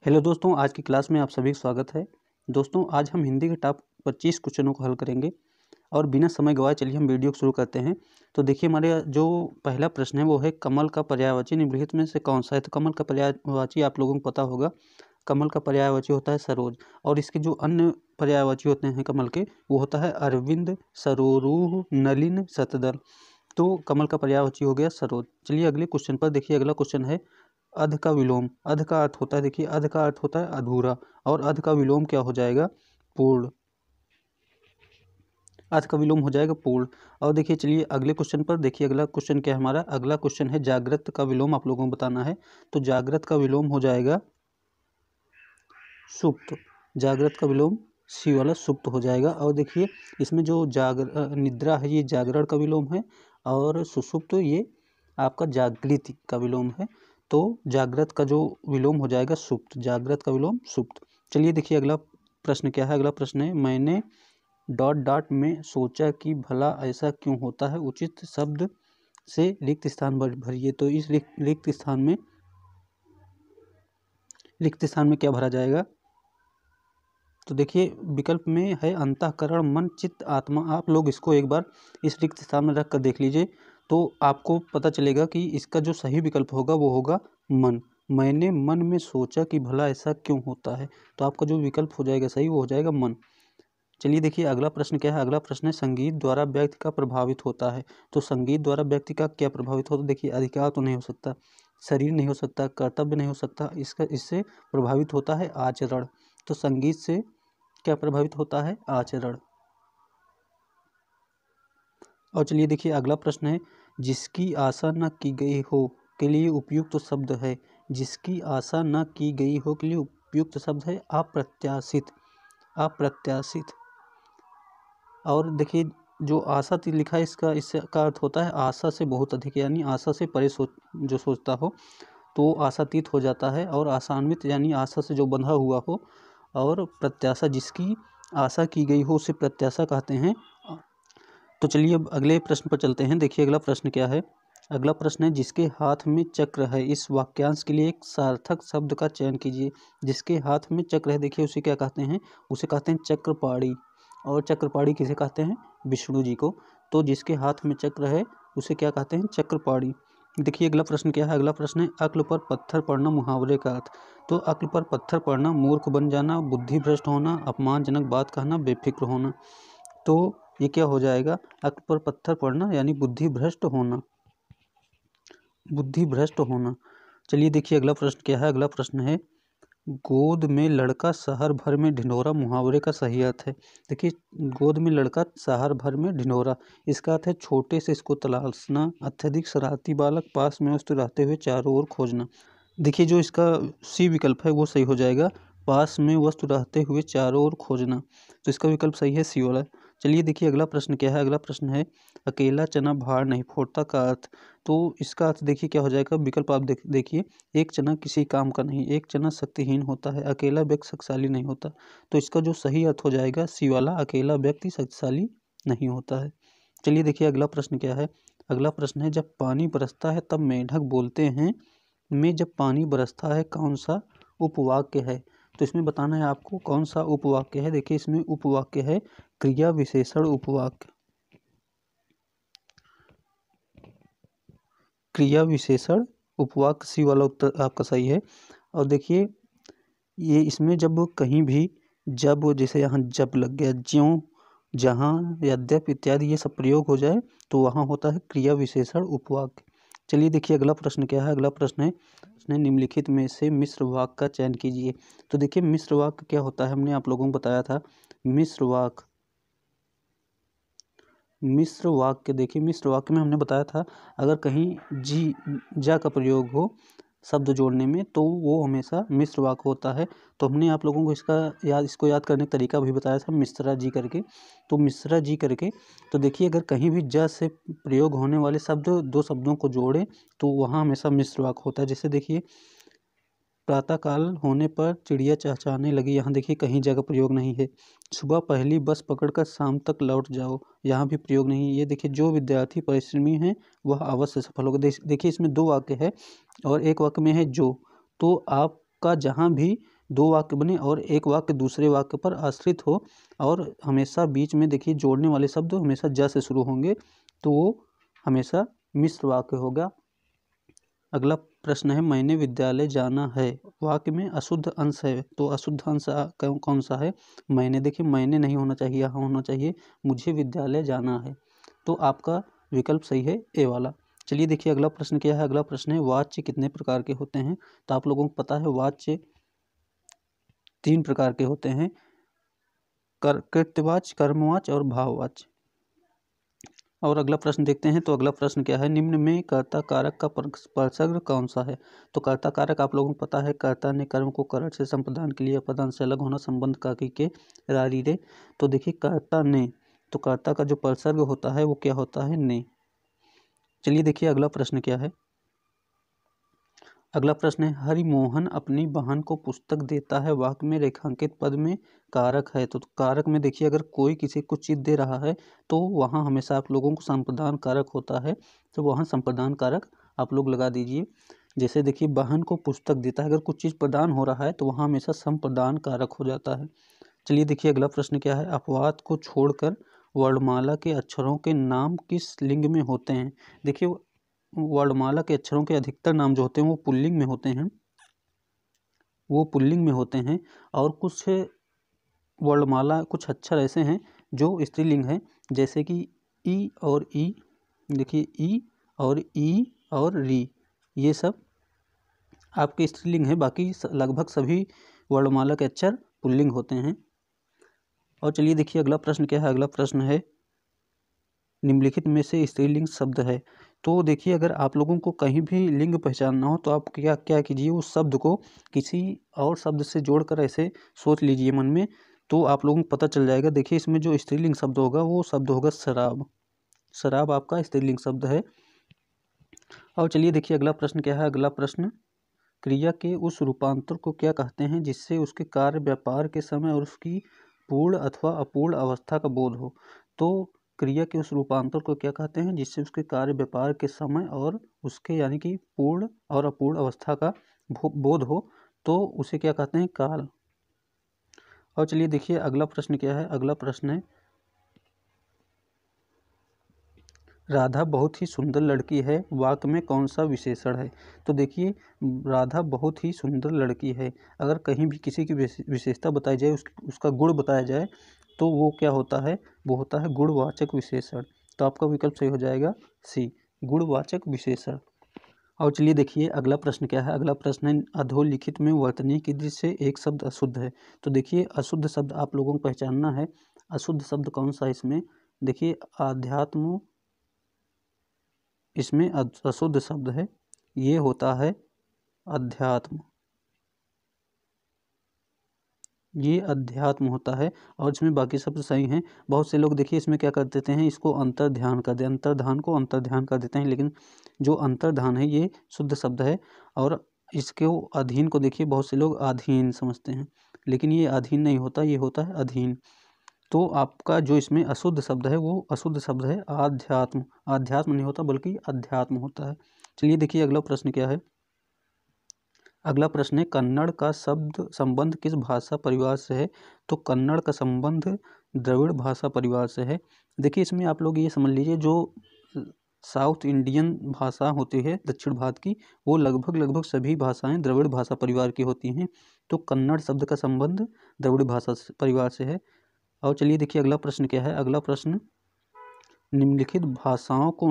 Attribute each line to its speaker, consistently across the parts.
Speaker 1: Hello दोस्तों, आज की क्लास में आप सभी का स्वागत है। दोस्तों, आज हम हिंदी के टॉप 25 क्वेश्चनों को हल करेंगे और बिना समय गवाए चलिए हम वीडियो शुरू करते हैं। तो देखिए, हमारे जो पहला प्रश्न है वो है कमल का पर्यायवाची निम्नलिखित में से कौन सा है। तो कमल का पर्यायवाची आप लोगों को पता होगा, कमल का पर्यायवाची होता है सरोज, और इसके जो अन्य पर्यायवाची होते हैं कमल के वो होता है अरविंद, सरोरुह, नलिन, शतदल। तो कमल का पर्यायवाची हो गया सरोज। चलिए अगले क्वेश्चन पर देखिए। अगला क्वेश्चन है अध का विलोम। अध का अर्थ होता है, देखिए अध का अर्थ होता है अधूरा, और अध का विलोम क्या हो जाएगा? पूर्ण। अध का विलोम हो जाएगा पूर्ण। और देखिए चलिए अगले क्वेश्चन पर देखिए। अगला क्वेश्चन क्या है हमारा? अगला क्वेश्चन है जागृत का विलोम आप लोगों को बताना है। तो जागृत का विलोम हो जाएगा सुप्त। जागृत का विलोम सी वाला सुप्त हो जाएगा। और देखिए इसमें जो निद्रा है ये जागरण का विलोम है, और सुसुप्त ये आपका जागृति का विलोम है। तो जागृत का जो विलोम हो जाएगा सुप्त, जागृत का विलोम सुप्त। चलिए देखिए अगला प्रश्न क्या है। अगला प्रश्न है मैंने डॉट डॉट में सोचा कि भला ऐसा क्यों होता है, उचित शब्द से रिक्त स्थान भरिए। तो इस रिक्त स्थान में क्या भरा जाएगा? तो देखिए विकल्प में है अंतःकरण, मन, चित्त, आत्मा। आप लोग इसको एक बार इस रिक्त स्थान में रख कर देख लीजिए तो आपको पता चलेगा कि इसका जो सही विकल्प होगा वो होगा मन। मैंने मन में सोचा कि भला ऐसा क्यों होता है, तो आपका जो विकल्प हो जाएगा सही वो हो जाएगा मन। चलिए देखिए अगला प्रश्न क्या है। अगला प्रश्न है संगीत द्वारा व्यक्ति का प्रभावित होता है। तो संगीत द्वारा व्यक्ति का क्या प्रभावित होता है? देखिए अधिकार तो नहीं हो सकता, शरीर नहीं हो सकता, कर्तव्य नहीं हो सकता, इससे प्रभावित होता है आचरण। तो संगीत से क्या प्रभावित होता है? आचरण। और चलिए देखिए अगला प्रश्न है जिसकी आशा न की गई हो के लिए उपयुक्त शब्द है। जिसकी आशा न की गई हो के लिए उपयुक्त शब्द है अप्रत्याशित। अप्रत्याशित। और देखिए जो आशा लिखा है इसका अर्थ होता है आशा से बहुत अधिक, यानी आशा से परे जो सोचता हो तो आशातीत हो जाता है। और आशान्वित यानी आशा से जो बंधा हुआ हो। और प्रत्याशा जिसकी आशा की गई हो उसे प्रत्याशा कहते हैं। तो चलिए अब अगले प्रश्न पर चलते हैं। देखिए अगला प्रश्न क्या है। अगला प्रश्न है जिसके हाथ में चक्र है। इस वाक्यांश के लिए एक सार्थक शब्द का चयन कीजिए। जिसके हाथ में चक्र है, देखिए उसे क्या कहते हैं? उसे कहते हैं चक्रपाणी। और चक्रपाणी किसे कहते हैं? विष्णु जी को। तो जिसके हाथ में चक्र है उसे क्या कहते हैं? चक्रपाणी। देखिए अगला प्रश्न क्या है। अगला प्रश्न है अक्ल पर पत्थर पड़ना मुहावरे का अर्थ। तो अक्ल पर पत्थर पड़ना मूर्ख बन जाना, बुद्धि भ्रष्ट होना, अपमानजनक बात कहना, बेफिक्र होना। तो ये क्या हो जाएगा? अक्ल पर पत्थर पड़ना यानी बुद्धि भ्रष्ट होना। बुद्धि भ्रष्ट होना। चलिए देखिए अगला प्रश्न क्या है। अगला प्रश्न है गोद में लड़का शहर भर में ढिंढोरा मुहावरे का सही अर्थ है। देखिए गोद में लड़का शहर भर में ढिंढोरा, इसका अर्थ है छोटे से इसको तलाशना, अत्यधिक शरारती बालक, पास में वस्तु रहते हुए चारों ओर खोजना। देखिए जो इसका सी विकल्प है वो सही हो जाएगा, पास में वस्तु रहते हुए चारों ओर खोजना। तो इसका विकल्प सही है सी वाला। चलिए देखिए अगला प्रश्न क्या है। अगला प्रश्न है अकेला चना भार नहीं फोड़ता का अर्थ। तो इसका अर्थ देखिए क्या हो जाएगा। विकल्प आप देखिए, एक चना किसी काम का नहीं, एक चना शक्तिहीन होता है, अकेला व्यक्ति शक्तिशाली नहीं होता। तो इसका जो सही अर्थ हो जाएगा सी वाला, अकेला व्यक्ति शक्तिशाली नहीं होता है। चलिए देखिए अगला प्रश्न क्या है। अगला प्रश्न है जब पानी बरसता है तब मेंढक बोलते हैं में जब पानी बरसता है कौन सा उपवाक्य है। तो इसमें बताना है आपको कौन सा उपवाक्य है। देखिए इसमें उपवाक्य है क्रिया विशेषण उपवाक्य। क्रिया विशेषण उपवाक्य सी वाला उत्तर आपका सही है। और देखिए ये इसमें जब कहीं भी जब, जैसे यहाँ जब लग गया, ज्यों, जहाँ, यद्यप इत्यादि ये सब प्रयोग हो जाए तो वहाँ होता है क्रिया विशेषण उपवाक्य। चलिए देखिए अगला प्रश्न क्या है। अगला प्रश्न है उसने निम्नलिखित में से मिश्र वाक्य का चयन कीजिए। तो देखिए मिश्र वाक्य क्या होता है, हमने आप लोगों को बताया था। मिश्र वाक्य, मिश्र वाक्य देखिए मिश्र वाक्य में हमने बताया था अगर कहीं जी जा का प्रयोग हो शब्द जोड़ने में तो वो हमेशा मिश्र वाक्य होता है। तो हमने आप लोगों को इसको याद करने का तरीका भी बताया था, मिश्रा जी करके। तो मिश्रा जी करके, तो देखिए अगर कहीं भी ज से प्रयोग होने वाले शब्द दो शब्दों को जोड़े तो वहाँ हमेशा मिश्र वाक्य होता है। जैसे देखिए प्रातःकाल होने पर चिड़िया चहचहाने लगी, यहाँ देखिए कहीं जगह प्रयोग नहीं है। सुबह पहली बस पकड़कर शाम तक लौट जाओ, यहाँ भी प्रयोग नहीं है। ये देखिए जो विद्यार्थी परिश्रमी है वह अवश्य सफल होगा। देखिए इसमें दो वाक्य है और एक वाक्य में है जो। तो आप का जहाँ भी दो वाक्य बने और एक वाक्य दूसरे वाक्य पर आश्रित हो और हमेशा बीच में देखिए जोड़ने वाले शब्द हमेशा ज से शुरू होंगे, तो वो हमेशा मिश्र वाक्य होगा। अगला प्रश्न है मैंने विद्यालय जाना है, वाक्य में अशुद्ध अंश है, तो अशुद्ध अंश कौन सा है? मैंने, देखिए मैंने नहीं होना चाहिए, यहाँ होना चाहिए मुझे विद्यालय जाना है, तो आपका विकल्प सही है ए वाला। चलिए देखिए अगला प्रश्न क्या है। अगला प्रश्न है वाच्य कितने प्रकार के होते हैं? तो आप लोगों को पता है वाच्य 3 प्रकार के होते हैं, कृत्यवाच्य, कर्मवाच्य और भाववाच्य। और अगला प्रश्न देखते हैं। तो अगला प्रश्न क्या है, निम्न में कर्ता कारक का परसर्ग कौन सा है? तो कर्ता कारक आप लोगों को पता है, कर्ता ने कर्म को करट से संप्रदान के लिए अपदान से अलग होना, संबंध काकी के रारी रे। तो देखिए कर्ता ने, तो कर्ता का जो परसर्ग होता है वो क्या होता है? ने। चलिए देखिए अगला प्रश्न क्या है। अगला प्रश्न है हरिमोहन अपनी बहन को पुस्तक देता है, वाक्य में रेखांकित पद में कारक है। तो कारक में देखिए अगर कोई किसी को चीज दे रहा है तो वहाँ हमेशा आप लोगों को संप्रदान कारक होता है, तो वहाँ संप्रदान कारक आप लोग लगा दीजिए। जैसे देखिए बहन को पुस्तक देता है, अगर कुछ चीज़ प्रदान हो रहा है तो वहाँ हमेशा संप्रदान कारक हो जाता है। चलिए देखिए अगला प्रश्न क्या है, अपवाद को छोड़कर वर्णमाला के अक्षरों के नाम किस लिंग में होते हैं? देखिए वर्णमाला के अक्षरों के अधिकतर नाम जो होते हैं वो पुल्लिंग में होते हैं, वो पुल्लिंग में होते हैं। और कुछ वर्णमाला, कुछ अक्षर ऐसे हैं जो स्त्रीलिंग है, जैसे कि ई और ई, देखिए ई और री, ये सब आपके स्त्रीलिंग है, बाकी लगभग सभी वर्णमाला के अक्षर पुल्लिंग होते हैं। और चलिए देखिए अगला प्रश्न क्या है। अगला प्रश्न है निम्नलिखित में से स्त्रीलिंग शब्द है। तो देखिए अगर आप लोगों को कहीं भी लिंग पहचानना हो तो आप क्या क्या कीजिए, उस शब्द को किसी और शब्द से जोड़कर ऐसे सोच लीजिए मन में, तो आप लोगों को पता चल जाएगा। देखिए इसमें जो स्त्रीलिंग शब्द होगा वो शब्द होगा शराब। शराब आपका स्त्रीलिंग शब्द है। और चलिए देखिए अगला प्रश्न क्या है। अगला प्रश्न क्रिया के उस रूपांतर को क्या कहते हैं जिससे उसके कार्य व्यापार के समय और उसकी पूर्ण अथवा अपूर्ण अवस्था का बोध हो? तो क्रिया के उस रूपांतर को क्या कहते हैं जिससे उसके कार्य व्यापार के समय और उसके यानी कि पूर्ण और अपूर्ण अवस्था का बोध हो, तो उसे क्या कहते हैं? काल। और चलिए देखिए अगला प्रश्न क्या है। अगला प्रश्न है राधा बहुत ही सुंदर लड़की है, वाक्य में कौन सा विशेषण है? तो देखिए राधा बहुत ही सुंदर लड़की है, अगर कहीं भी किसी की विशेषता बताई जाए, उसका गुण बताया जाए, तो वो क्या होता है? वो होता है गुणवाचक विशेषण। तो आपका विकल्प सही हो जाएगा सी, गुणवाचक विशेषण। और चलिए देखिए अगला प्रश्न क्या है। अगला प्रश्न है अधोलिखित में वर्तनी की दृष्टि से एक शब्द अशुद्ध है। तो देखिए अशुद्ध शब्द आप लोगों को पहचानना है, अशुद्ध शब्द कौन सा है इसमें? देखिए आध्यात्म इसमें अशुद्ध शब्द है, ये होता है अध्यात्म, ये अध्यात्म होता है। और इसमें बाकी शब्द सही हैं। बहुत से लोग देखिए इसमें क्या कर देते हैं, इसको अंतर्ध्यान कर दे, अंतर्धान को अंतर्ध्यान कर देते हैं, लेकिन जो अंतर्धान है ये शुद्ध शब्द है। और इसके अधीन को देखिए बहुत से लोग अधीन समझते हैं, लेकिन ये अधीन नहीं होता, ये होता है अधीन। तो आपका जो इसमें अशुद्ध शब्द है वो अशुद्ध शब्द है आध्यात्म। आध्यात्म नहीं होता बल्कि अध्यात्म होता है। चलिए देखिए अगला प्रश्न क्या है। अगला प्रश्न है कन्नड़ का शब्द संबंध किस भाषा परिवार से है? तो कन्नड़ का संबंध द्रविड़ भाषा परिवार से है। देखिए इसमें आप लोग ये समझ लीजिए जो साउथ इंडियन भाषा होती है दक्षिण भारत की, वो लगभग सभी भाषाएं द्रविड़ भाषा परिवार की होती हैं। तो कन्नड़ शब्द का संबंध द्रविड़ भाषा परिवार से है। और चलिए देखिए अगला प्रश्न क्या है। अगला प्रश्न निम्नलिखित भाषाओं को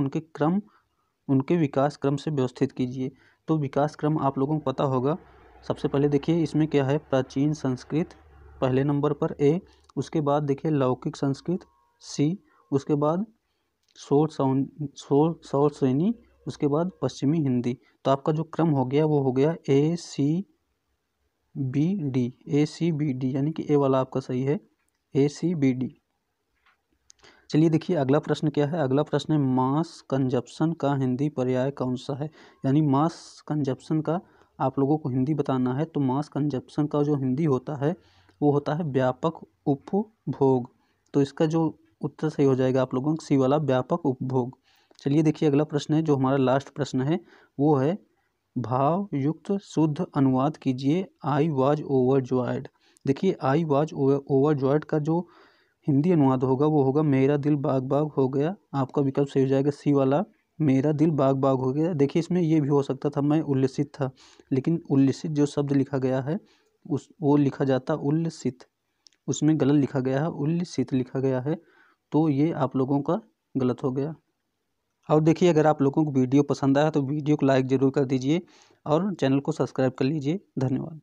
Speaker 1: उनके विकास क्रम से व्यवस्थित कीजिए। तो विकास क्रम आप लोगों को पता होगा। सबसे पहले देखिए इसमें क्या है, प्राचीन संस्कृत पहले नंबर पर ए, उसके बाद देखिए लौकिक संस्कृत सी, उसके बाद सौर श्रेणी, उसके बाद पश्चिमी हिंदी। तो आपका जो क्रम हो गया वो हो गया ए सी बी डी, यानी कि ए वाला आपका सही है, ACBD। चलिए देखिए अगला प्रश्न क्या है। अगला प्रश्न है मास कंजप्शन का हिंदी पर्याय कौन सा है? यानी मास कंजप्शन का आप लोगों को हिंदी बताना है। तो मास कंजप्शन का जो हिंदी होता है वो होता है व्यापक उपभोग। तो इसका जो उत्तर सही हो जाएगा आप लोगों को सी वाला, व्यापक उपभोग। चलिए देखिए अगला प्रश्न है जो हमारा लास्ट प्रश्न है, वो है भाव युक्त शुद्ध अनुवाद कीजिए। I was overjoyed. देखिए आई वॉज ओवरजॉयड का जो हिंदी अनुवाद होगा वो होगा मेरा दिल बाग बाग हो गया। आपका विकल्प सही हो जाएगा सी वाला, मेरा दिल बाग बाग हो गया। देखिए इसमें ये भी हो सकता था मैं उल्लसित था, लेकिन उल्लसित जो शब्द लिखा गया है वो लिखा जाता उल्लसित, उसमें गलत लिखा गया है, उल्लसित लिखा गया है, तो ये आप लोगों का गलत हो गया। और देखिए अगर आप लोगों को वीडियो पसंद आया तो वीडियो को लाइक ज़रूर कर दीजिए और चैनल को सब्सक्राइब कर लीजिए। धन्यवाद।